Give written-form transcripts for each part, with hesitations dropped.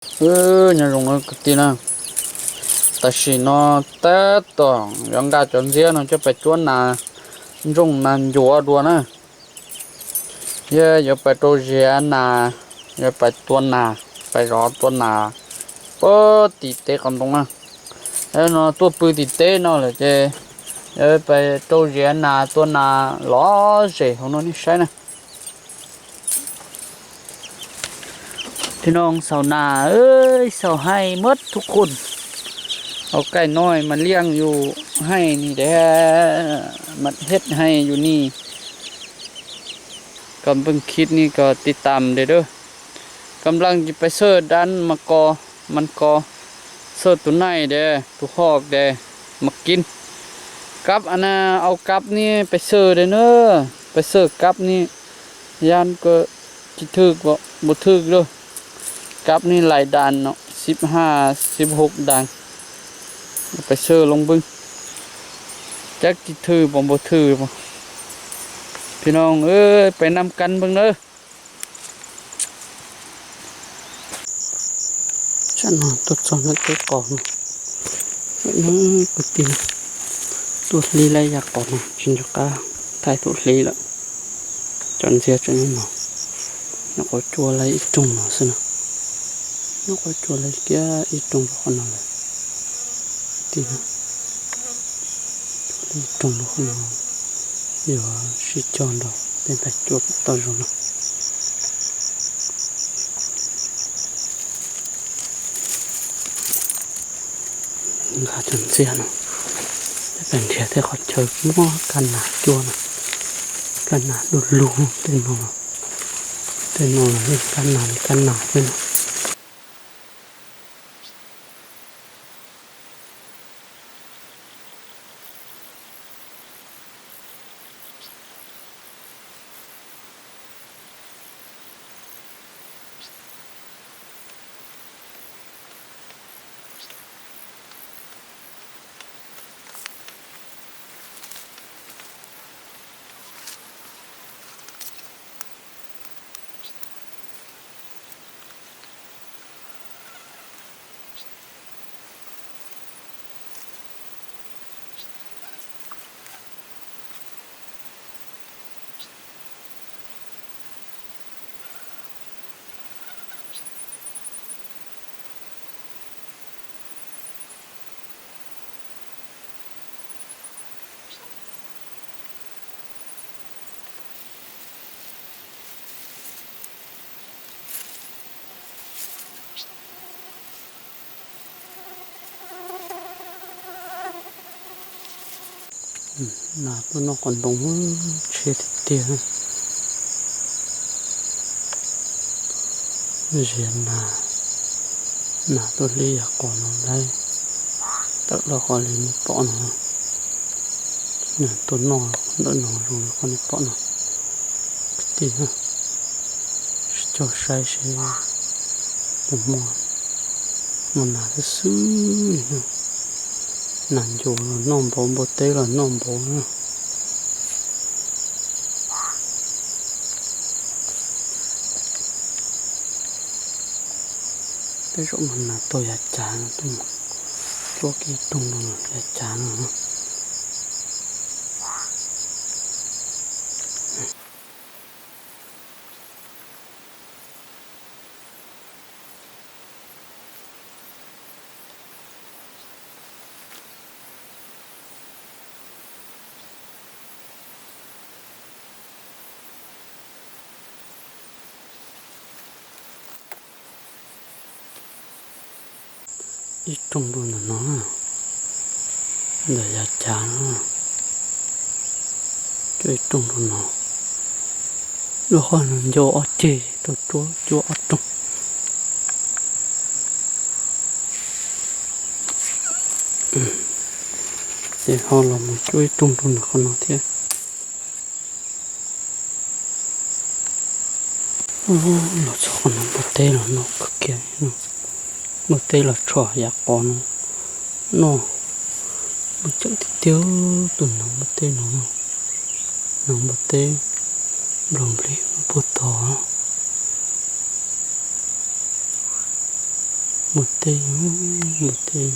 nhà rồng nó tí nào ta chỉ nó té tỏng giống gà chọn dĩa nó cho phải chuôn là rồng là dúa đua nè giờ phải trâu dĩa là giờ phải tuôn là phải rõ tuôn là bơ tí tê còn đúng à nó tua bự tí tê nó là chứ giờ phải trâu dĩa là tuôn là ló rể không nó đi sai nèพี่น้องสาวนาเอ้ยสาวให้หมดทุกคนเอาไก่น้อยมาเลี้ยงอยู่ให้นี่แหละมันเฮ็ดให้อยู่นี่กำลังคิดนี่ก็ติดตามเด้อๆกำลังจะไปเสิร์ชดันมากอมันกอเสิร์ชตัวไหนเด้ตัวหอกเด้มากินกับอันน่ะเอากับนี่ไปเสิร์ชเด้อเนาะไปเสิร์ชกับนี่ยานก็สิถึกบ่ถึกเด้อกับนี่หลายด่านเนาะ15 16ด่านไปเชื่อลงบึงจักสิถือบ่ถือบ่พี่น้องเอ้ยไปนำกันเบิ่งเด้อฉันตัวสอนตัวก่อนนี่ก็ติตัวลีไรอยากก่อนฉันจะกล้าถ่ายตัวลีละจนเสียจนนี่เนาะแล้วก็จัวอะไรอีกจุ่มเนาะสินะnó có chỗ lấy kia ít trồng con nào này thì nó lấy trồng con nào giờ xịt tròn đâu bên phải chuột to rồi nó gà chân xe nó bên kia thế còn chơi mua căn nà chua này căn nà đột lù tên nó là căn nà bên nó nà tôi nó còn đúng chết tiền riêng nà tôi lấy à còn nó đây tất là còn lấy một bọn nó nè tôi nó đỡ nó rồi con bọn nó tiền ha cho sai sẽ được mua nà cái xứ này nàn dù non bộ tế là non bộ nữa cái chỗ mình là tôi là chả nó tôi chỗ cái tung nó là chả nó ít trong luôn là nó để ra chả nó cái trong luôn nó nó còn là do ở chè tôi chúa ở trong để họ làm một chuối trong luôn là con nó thế nó cho nó một tê là nó cực kỳ một tê là trò giặc con nó một chỗ tiêu tuần nó một tê nó một tê lòng lý một to หมดเตยหมดเตย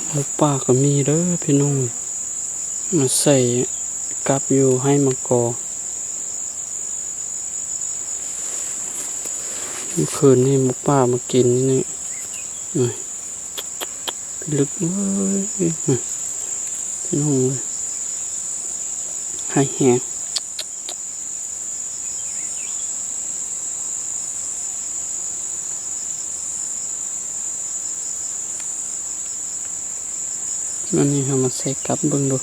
หมูป่าก็มีเด้อพี่น้องมาใส่กับอยู่ให้มากอเมื่อคืนนี่หมูป่ามากินนี่ลึกเลยพี่น้องเลยให้แห้งอันนี้เรามาใส่กับเบิ่งดู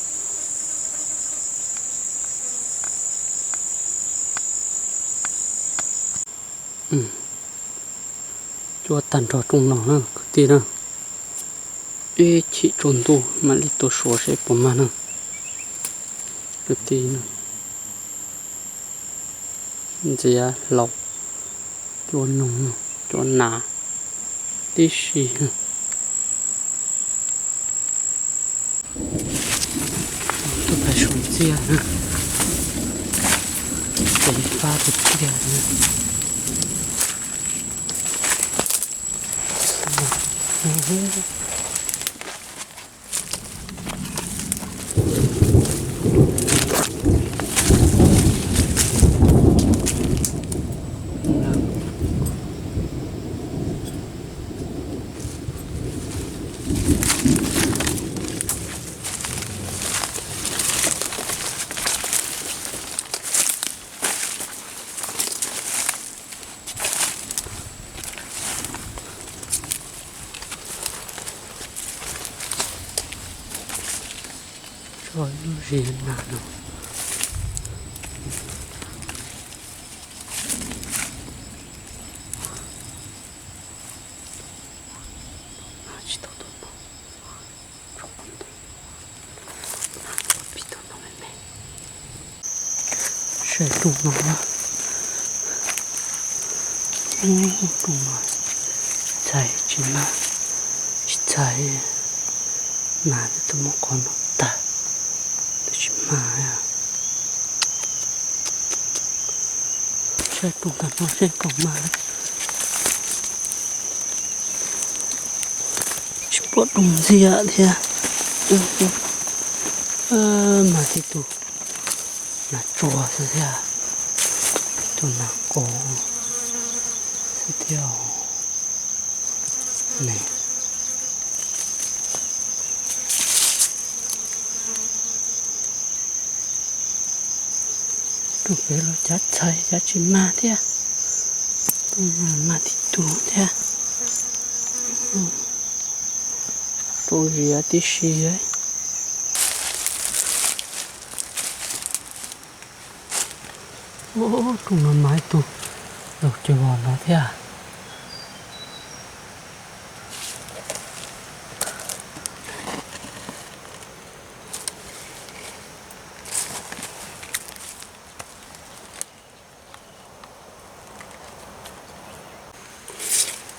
จวดตันจอดตรงหนองนะคือตีนะชิจนตัวมันลิตัวชัวใช่ประมาณนั้นคือตีนะมันจะหลอกจวนหนองจวนหนาตีชีตัวไปชนเสียนะเป็นฟ้าตุกเสียนะช่วยดูเรียนนะเนาะใช่ถูกมั้งนะถูกมั้งใช่จริงนะใช่น่าจะต้องมองก่อนตามาใช่ตรงกันใช่ตรงมาชิบปวดเสียเดียมาที่ตัวน่าจัวเสียตัวน่าโกเสียนี่ตัวเปเราจัดใส่จัดชิมมาเทียมาที่ตัวเทียตัวเรียที่ชีโอ้ตัวมันไม้ตัวเราจะวอนแล้วเทีย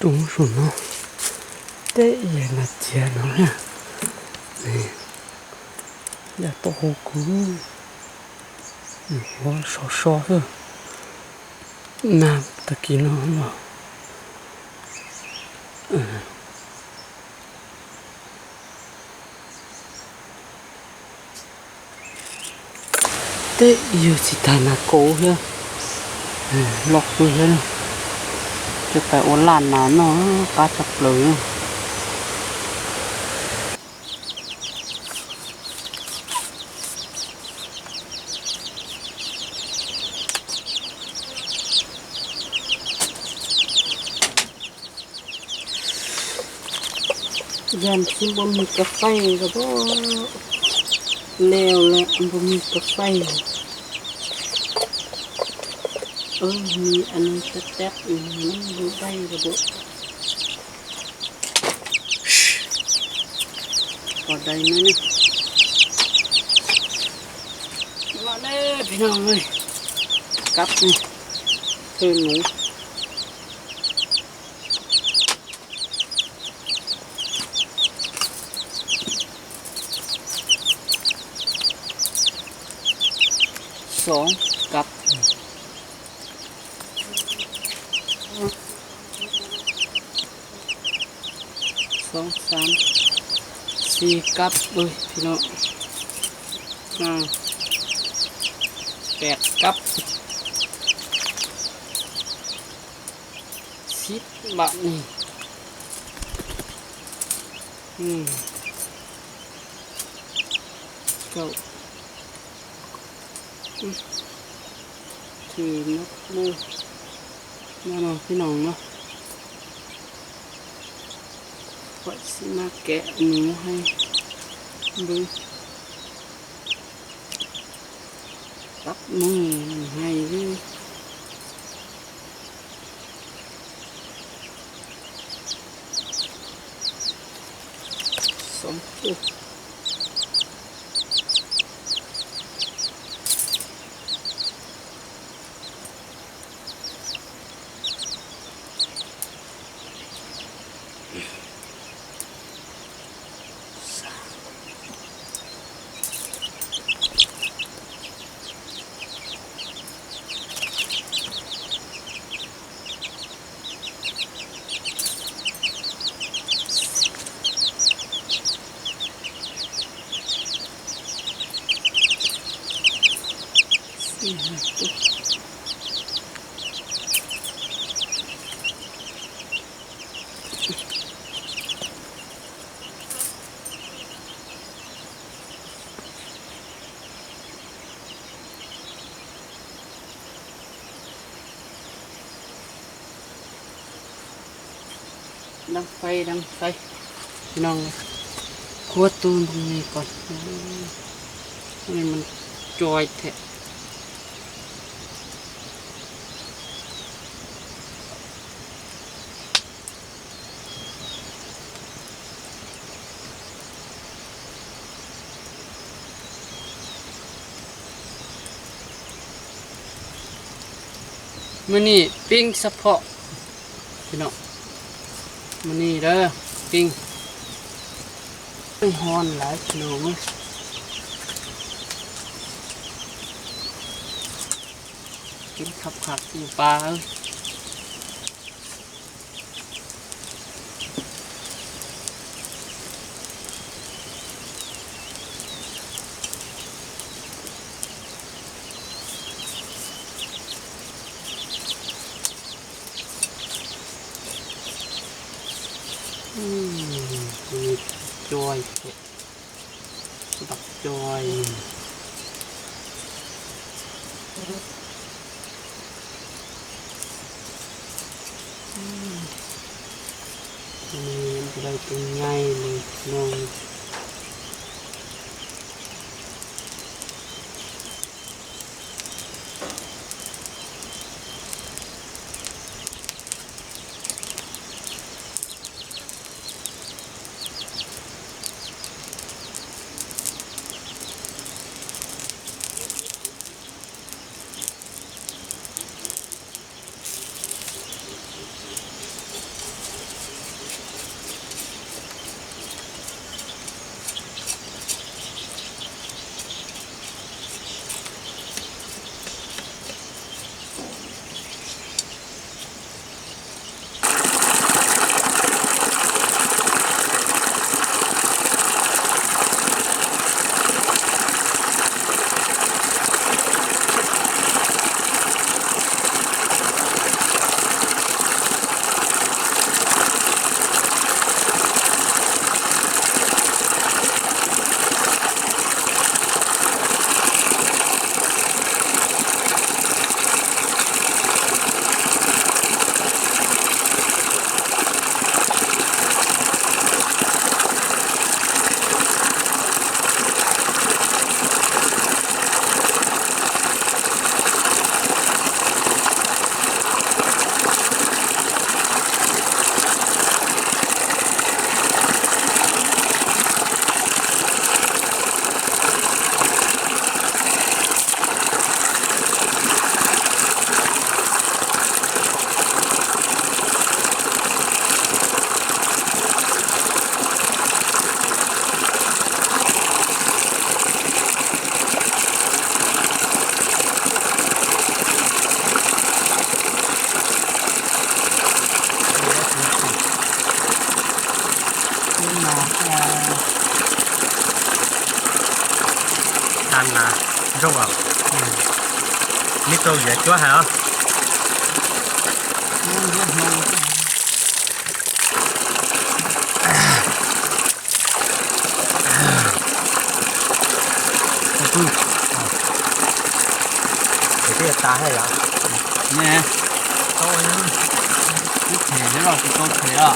ตรงส่วนเนาะได้ยังไงเจ้าเนาะเนี่ยอย่าโตกูว่าชอๆเลยน้ำตะกี้เนาะได้อยู่ที่ทานาโกเนี่ยล็อกตัวเลยจะไปโอลานน้ำเนาะปลาจับเลยยันที่บ่มีกาแฟก็บ่แล้วแหละบ่มีกาแฟมีอันนึงแต๊บๆอยู่นั่นบ่ได้ก็บ่พอได้มั้ยเนี่ยมาเด้อพี่น้องเอ้ยกลับนี่คืนหนูสองกับ 2 3 4กับเอ้ยพี่น้อง8กับ10 บาทนี่เก้าถือนักมือมาพี่น้องเนาะว่าสิมาแกะหนูให้ดูรับมือให้ด้วย2 ตัวดังไฟพี่น้องคั่วตูนตรงนี้ก่อนนี่มันจอยแทะมื้อนี้ปิ้งเฉพาะพี่น้องมื้อนี้เด้อปิ้งไม่ฮ้อนหลายพี่น้องกินขับอยู่ปลาจอยบักจอยนี่มันจะได้ตัวง่ายเลยน้อง ăn là rau à mít rau dễ chúa hả cái ta hay là nè tôi cái thể đấy rồi cái con thể à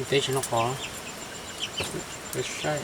Deixa no colo. Deixa aí.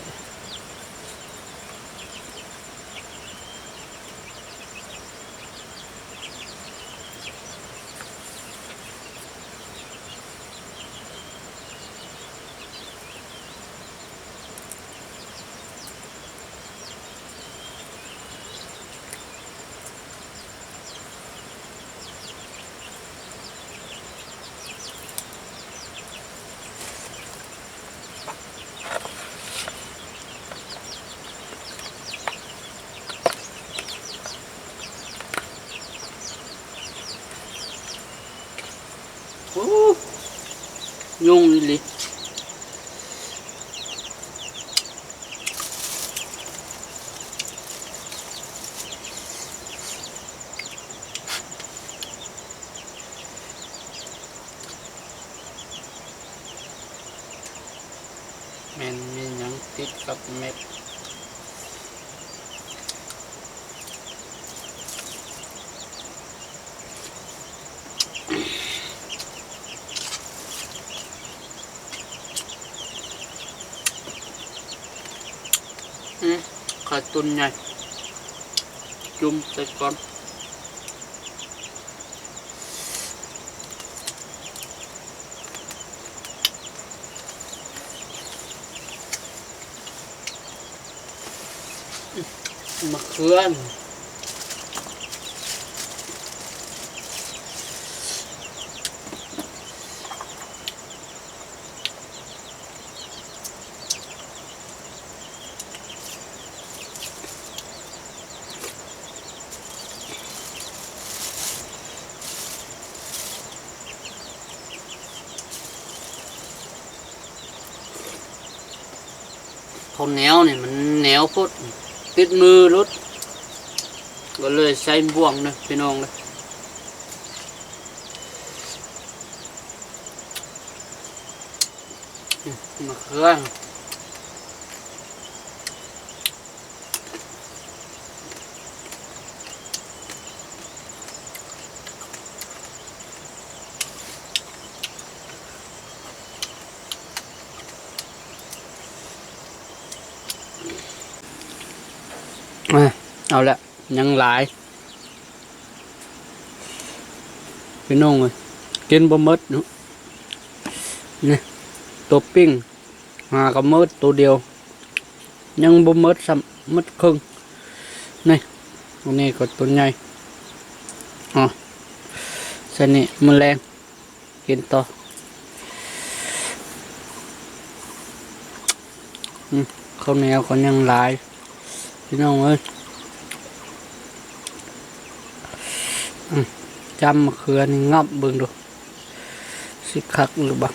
Nhung đi lì menมีหยังติดกับเม็ดขาตุนใหญ่จุ่มใส่ก่อนมะเขือข้าวเหนียวนี่มันเหนียวพุดติดมือรถก็เลยใช้บ่วงนะพี่น้องเลยมะเขือเอาละยังหลายพี่น้องเลยกินบ่หมดเนาะนี่ตัวปิ้งหากับหมดตัวเดียวยังบ่หมดซ้ำหมดครึ่งนี่อันนี้ก็ตัวใหญ่อ๋อเส้นนี้แมลงกินต่อข้าวเหนียวก็ยังหลายพี่น้องเอ้ยจำมะเขือนี่งับเบิ่งดูสิคักหรือบ่